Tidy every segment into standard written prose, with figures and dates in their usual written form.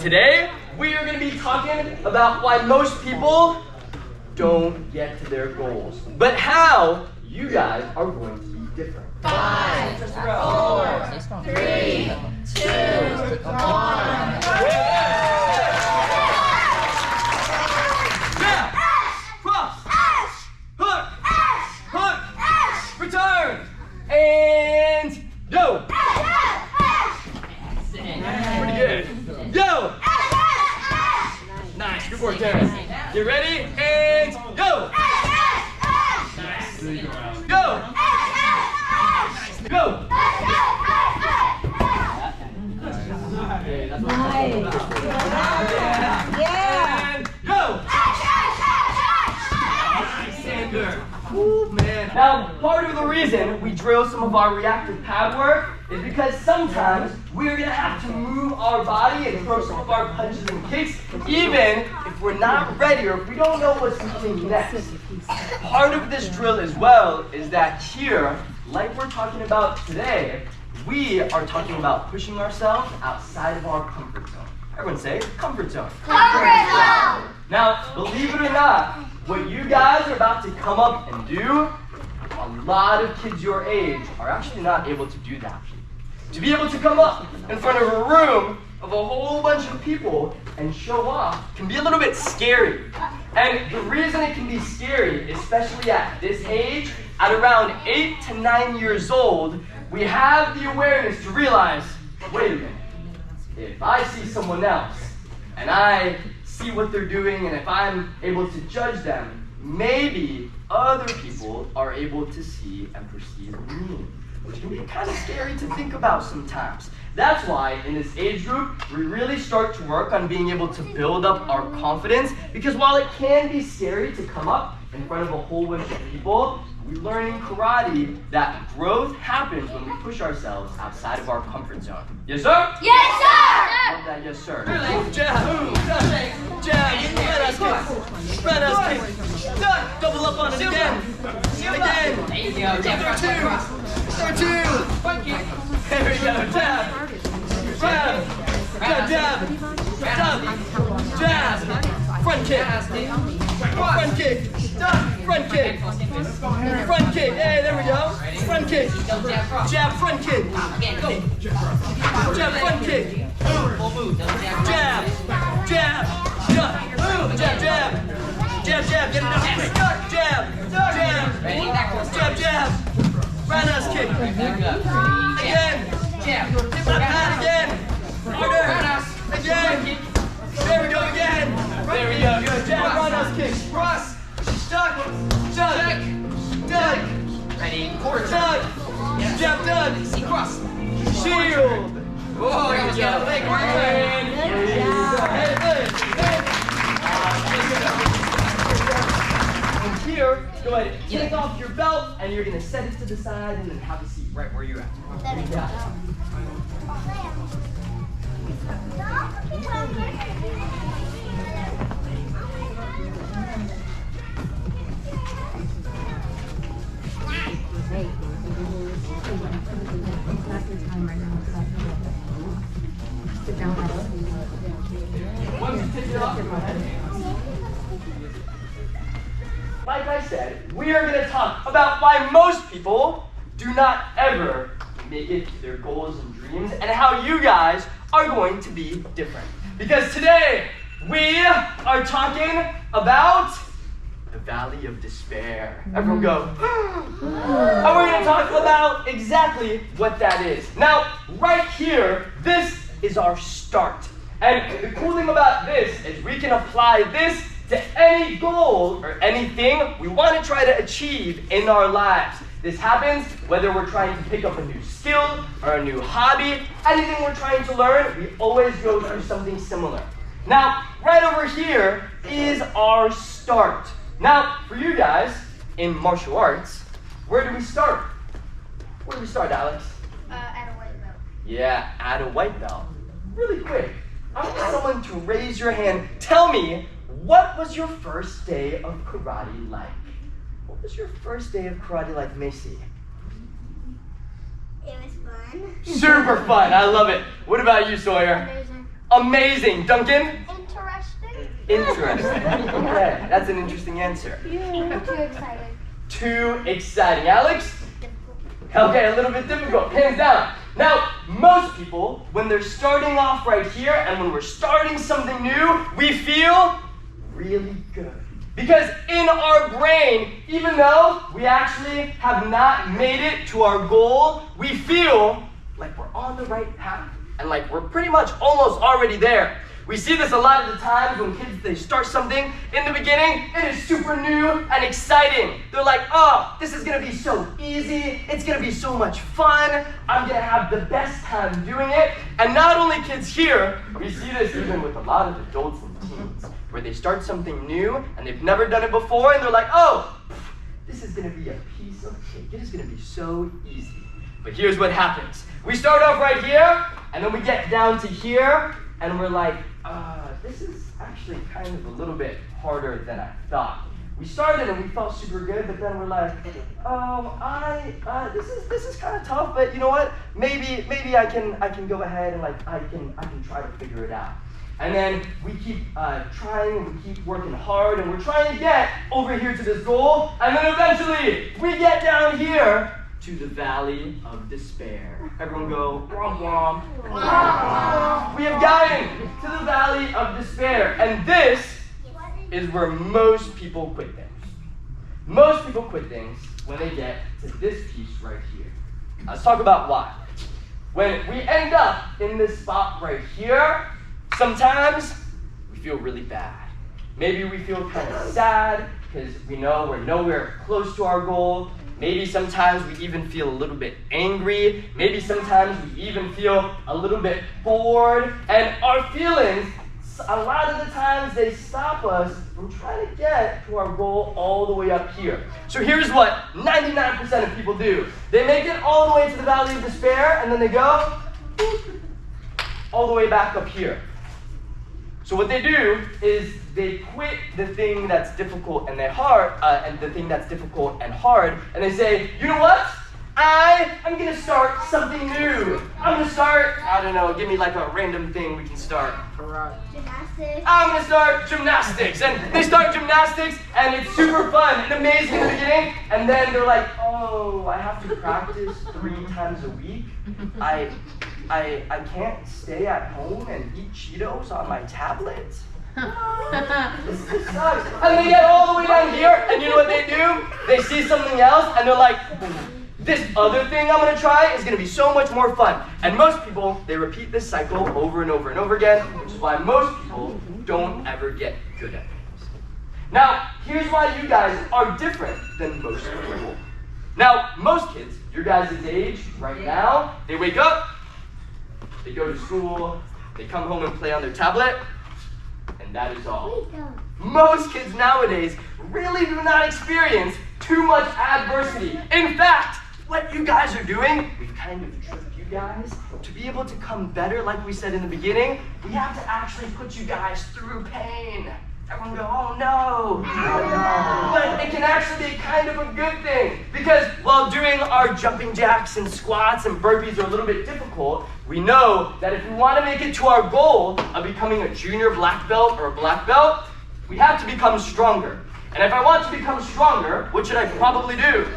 today we are going to be talking about why most people don't get to their goals, but how you guys are going to be different. 5, 4, 3, 2, 1. And go! Pretty good. Go! Nice, good work, Terrence. Get ready, and go! Nice. Go! Go! Yeah. And go! Sander. Ooh, man. Now, part of the reason we drill some of our reactive pad work is because sometimes we're going to have to move our body and throw some of our punches and kicks, even if we're not ready or if we don't know what's coming next. Part of this drill as well is that here, like we're talking about today, we are talking about pushing ourselves outside of our comfort zone. Everyone say, comfort zone. Comfort zone. Now, believe it or not, what you guys are about to come up and do, a lot of kids your age are actually not able to do that. To be able to come up in front of a room of a whole bunch of people and show off can be a little bit scary. And the reason it can be scary, especially at this age, at around 8 to 9 years old, we have the awareness to realize, wait a minute, if I see someone else and I see what they're doing, and if I'm able to judge them, maybe other people are able to see and perceive me, which can be kind of scary to think about sometimes. That's why in this age group, we really start to work on being able to build up our confidence, because while it can be scary to come up in front of a whole bunch of people, we learn in karate that growth happens when we push ourselves outside of our comfort zone. Yes, sir? Yes, sir. Love that, yes, sir. Jab, jab, spread us kick, double up on it again, again. There you go. Jab, Number two. There we go, jab, jab, jab, jab, jab, front kick, front kick, front kick, front kick, hey, there we go, front kick, jab, front kick, jab, front kick, jab, jab, jab, jab, jab, jab, jab, get it up, jab, jab, jab, jab, roundhouse kick, again, jab, that again, harder, again, there we go again, there we go, good, jab, roundhouse kick, cross, duck, duck, duck, ready, quarter, duck, jab, duck, cross, shield. Oh, there you go. Leg work. And here, go ahead, take off your belt, and you're going to set it to the side and then have a seat right where you're at. Yeah. Once you take it off, go ahead. Like I said, we are going to talk about why most people do not ever make it to their goals and dreams, and how you guys are going to be different. Because today, we are talking about the Valley of Despair. Everyone go. And we're going to talk about exactly what that is. Now, right here, this is our start. And the cool thing about this is we can apply this to any goal or anything we want to try to achieve in our lives. This happens whether we're trying to pick up a new skill or a new hobby, anything we're trying to learn, we always go through something similar. Now, right over here is our start. Now, for you guys in martial arts, where do we start? Where do we start, Alex? At a white belt. Yeah, at a white belt. Really quick, I want someone to raise your hand. Tell me, what was your first day of karate like? What was your first day of karate like, Macy? It was fun. Super fun. I love it. What about you, Sawyer? Amazing. Amazing. Duncan? Interesting. Interesting. Okay, that's an interesting answer. Too excited. Too exciting. Alex? Okay, a little bit difficult, hands down. Now, most people, when they're starting off right here and when we're starting something new, we feel really good. Because in our brain, even though we actually have not made it to our goal, we feel like we're on the right path and like we're pretty much almost already there. We see this a lot of the times when kids, they start something in the beginning, it is super new and exciting. They're like, oh, this is gonna be so easy, it's gonna be so much fun, I'm gonna have the best time doing it. And not only kids here, we see this even with a lot of adults and teens, where they start something new and they've never done it before and they're like, oh, this is gonna be a piece of cake, it is gonna be so easy. But here's what happens. We start off right here, and then we get down to here, and we're like, this is actually kind of a little bit harder than I thought. We started and we felt super good, but then we're like, this is kind of tough, but you know what? Maybe I can go ahead and like I can try to figure it out. And then we keep trying and we keep working hard and we're trying to get over here to this goal, and then eventually we get down here to the valley of despair. Everyone go, womp womp. We have gotten to the valley of despair, and this is where most people quit things. Most people quit things when they get to this piece right here. Let's talk about why. When we end up in this spot right here, sometimes we feel really bad. Maybe we feel kind of sad because we know we're nowhere close to our goal. Maybe sometimes we even feel a little bit angry. Maybe sometimes we even feel a little bit bored. And our feelings, a lot of the times, they stop us from trying to get to our goal all the way up here. So here's what 99% of people do. They make it all the way to the valley of despair, and then they go all the way back up here. So what they do is they quit the thing that's difficult and the thing that's difficult and hard, and they say, you know what? I'm gonna start something new. I'm gonna start, I don't know, give me like a random thing we can start. Gymnastics. I'm gonna start gymnastics. And they start gymnastics and it's super fun and amazing in the beginning, and then they're like, oh, I have to practice 3 times a week. I can't stay at home and eat Cheetos on my tablet. This sucks. And they get all the way down here, and you know what they do? They see something else, and they're like, this other thing I'm gonna try is gonna be so much more fun. And most people, they repeat this cycle over and over and over again, which is why most people don't ever get good at things. Now, here's why you guys are different than most people. Now, most kids, your guys' age right now, they wake up, they go to school, they come home and play on their tablet, and that is all. Most kids nowadays really do not experience too much adversity. In fact, what you guys are doing, we've kind of tricked you guys. To be able to come better, like we said in the beginning, we have to actually put you guys through pain. Everyone go, oh no. But it can actually be kind of a good thing, because while doing our jumping jacks and squats and burpees are a little bit difficult, we know that if we want to make it to our goal of becoming a junior black belt or a black belt, we have to become stronger. And if I want to become stronger, what should I probably do?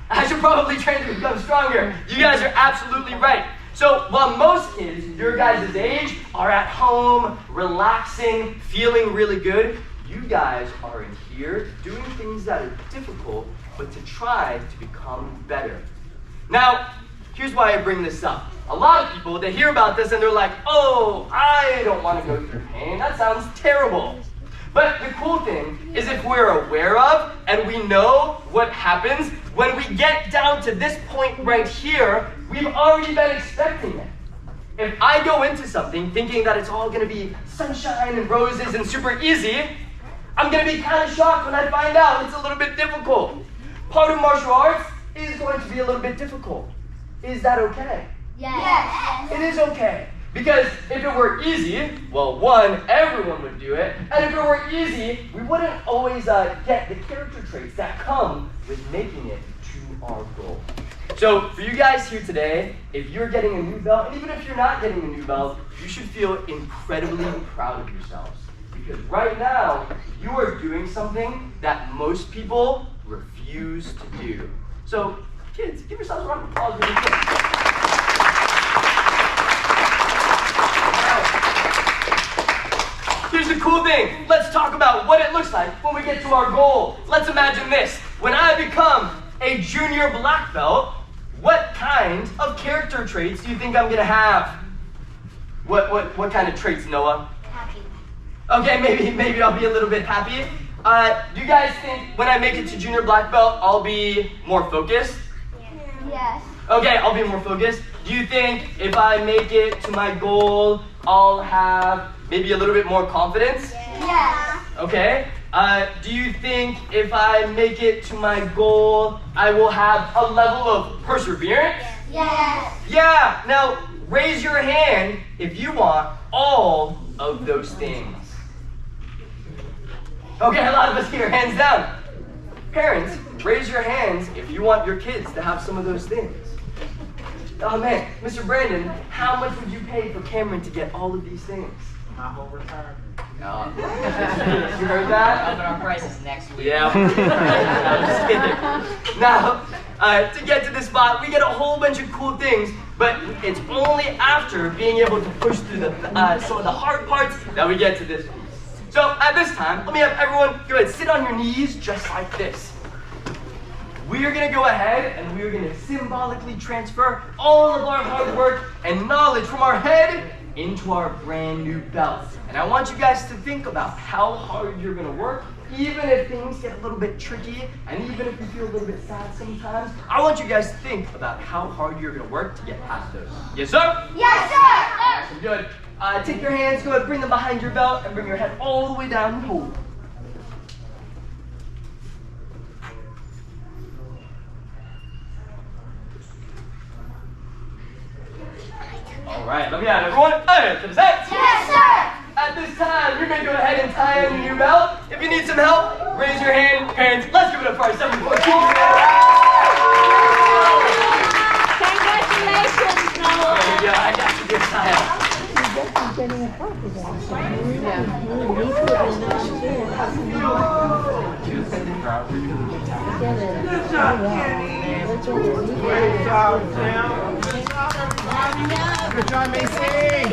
I should probably train to become stronger. You guys are absolutely right. So while most kids your guys' age are at home, relaxing, feeling really good, you guys are in here doing things that are difficult, but to try to become better. Now, here's why I bring this up. A lot of people, they hear about this and they're like, oh, I don't want to go through pain. That sounds terrible. But the cool thing is if we're aware of and we know what happens, when we get down to this point right here, we've already been expecting it. If I go into something thinking that it's all going to be sunshine and roses and super easy, I'm going to be kind of shocked when I find out it's a little bit difficult. Part of martial arts is going to be a little bit difficult. Is that okay? Yes. It is okay. Because if it were easy, well, one, everyone would do it. And if it were easy, we wouldn't always get the character traits that come with making it to our goal. So for you guys here today, if you're getting a new belt, and even if you're not getting a new belt, you should feel incredibly proud of yourselves. Because right now, you are doing something that most people refuse to do. So kids, give yourselves a round of applause really quick. Here's the cool thing. Let's talk about what it looks like when we get to our goal. Let's imagine this. When I become a junior black belt, what kind of character traits do you think I'm gonna have? What kind of traits, Noah? Happy. Okay, maybe I'll be a little bit happy. Do you guys think when I make it to junior black belt, I'll be more focused? Yes. Okay, I'll be more focused. Do you think if I make it to my goal, I'll have maybe a little bit more confidence? Yes. Okay. Do you think if I make it to my goal, I will have a level of perseverance? Yes. Yeah. Now, raise your hand if you want all of those things. Okay, a lot of us here, hands down. Parents, raise your hands if you want your kids to have some of those things. Oh man, Mr. Brandon, how much would you pay for Cameron to get all of these things? My whole retirement. No. You heard that? Open our prices next week. Yeah. I'm just kidding. Now, to get to this spot, we get a whole bunch of cool things, but it's only after being able to push through some of the hard parts that we get to this piece. So at this time, let me have everyone go ahead, sit on your knees just like this. We are going to go ahead and we are going to symbolically transfer all of our hard work and knowledge from our head into our brand new belt. And I want you guys to think about how hard you're going to work, even if things get a little bit tricky, and even if you feel a little bit sad sometimes. I want you guys to think about how hard you're going to work to get past those. Yes, sir? Yes, sir. Awesome, good. Take your hands, go ahead, bring them behind your belt, and bring your head all the way down and hold. All right, let me have everyone. To the set. Yes, sir. At this time, you may go ahead and tie on your new belt. If you need some help, raise your hand. Parents, let's give it up for our 7-4 team. Congratulations, Noah. There you go. I got you this time. Good job, Kenny. Great job, Tim. Good job, everybody. Good job, Macy.